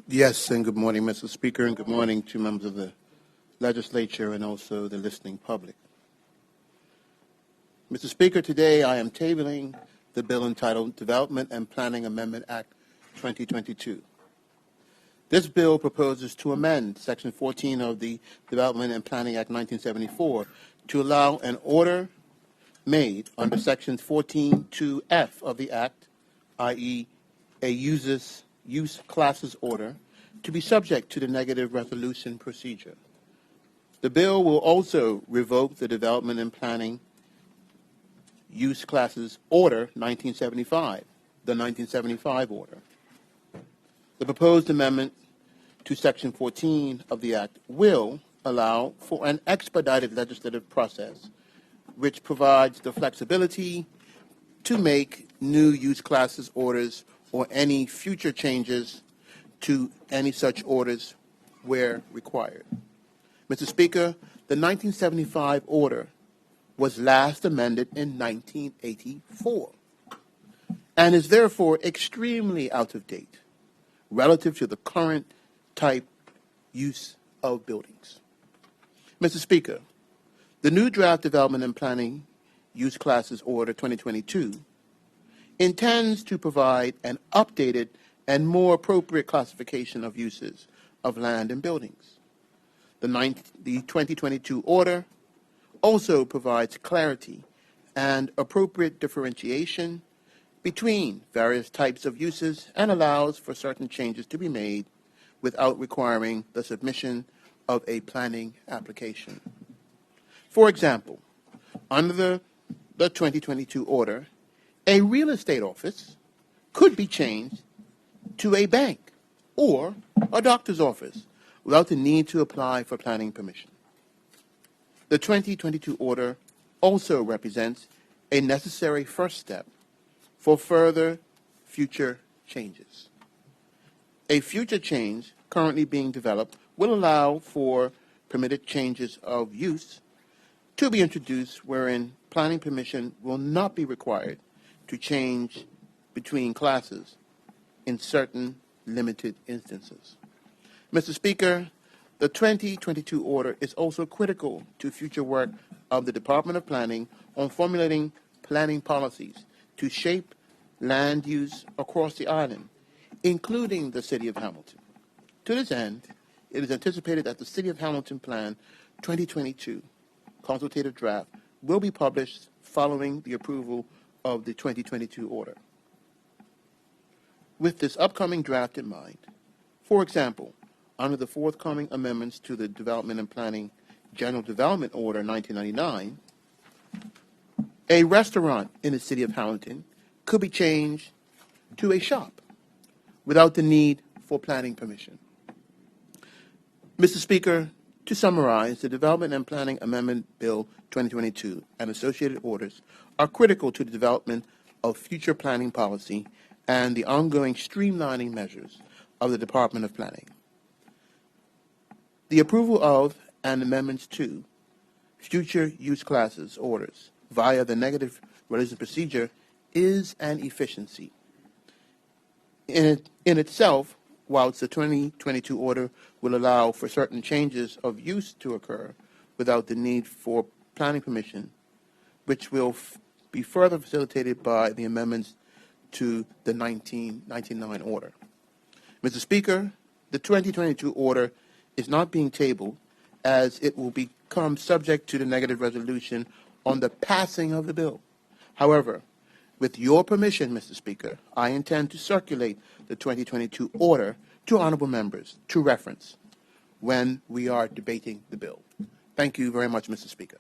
Yes, and good morning, Mr. Speaker, and good morning to members of the legislature and also the listening public. Mr. Speaker, today I am tabling the bill entitled Development and Planning Amendment Act 2022. This bill proposes to amend Section 14 of the Development and Planning Act 1974 to allow an order made under Section 14(2)(f) of the Act, i.e. a use classes order, to be subject to the negative resolution procedure. The bill will also revoke the Development and Planning Use Classes Order 1975, the 1975 order. The proposed amendment to Section 14 of the Act will allow for an expedited legislative process which provides the flexibility to make new use classes orders or any future changes to any such orders where required. Mr. Speaker, the 1975 order was last amended in 1984 and is therefore extremely out of date relative to the current type use of buildings. Mr. Speaker, the new draft Development and Planning Use Classes Order 2022 intends to provide an updated and more appropriate classification of uses of land and buildings. The 2022 order also provides clarity and appropriate differentiation between various types of uses and allows for certain changes to be made without requiring the submission of a planning application. For example, under the 2022 order, a real estate office could be changed to a bank or a doctor's office without the need to apply for planning permission. The 2022 order also represents a necessary first step for further future changes. A future change currently being developed will allow for permitted changes of use to be introduced wherein planning permission will not be required to change between classes in certain limited instances. Mr. Speaker, the 2022 order is also critical to future work of the Department of Planning on formulating planning policies to shape land use across the island, including the City of Hamilton. To this end, it is anticipated that the City of Hamilton Plan 2022 consultative draft will be published following the approval of the 2022 order. With this upcoming draft in mind, for example, under the forthcoming amendments to the Development and Planning General Development Order 1999, a restaurant in the City of Hamilton could be changed to a shop without the need for planning permission. Mr. Speaker, to summarize, the Development and Planning Amendment Bill 2022 and associated orders are critical to the development of future planning policy and the ongoing streamlining measures of the Department of Planning. The approval of and amendments to future use classes orders via the negative resolution procedure is an efficiency. In itself, whilst the 2022 order will allow for certain changes of use to occur without the need for planning permission, which will be further facilitated by the amendments to the 1999 order. Mr. Speaker, the 2022 order is not being tabled as it will become subject to the negative resolution on the passing of the bill. However, with your permission, Mr. Speaker, I intend to circulate the 2022 order to honorable members to reference when we are debating the bill. Thank you very much, Mr. Speaker.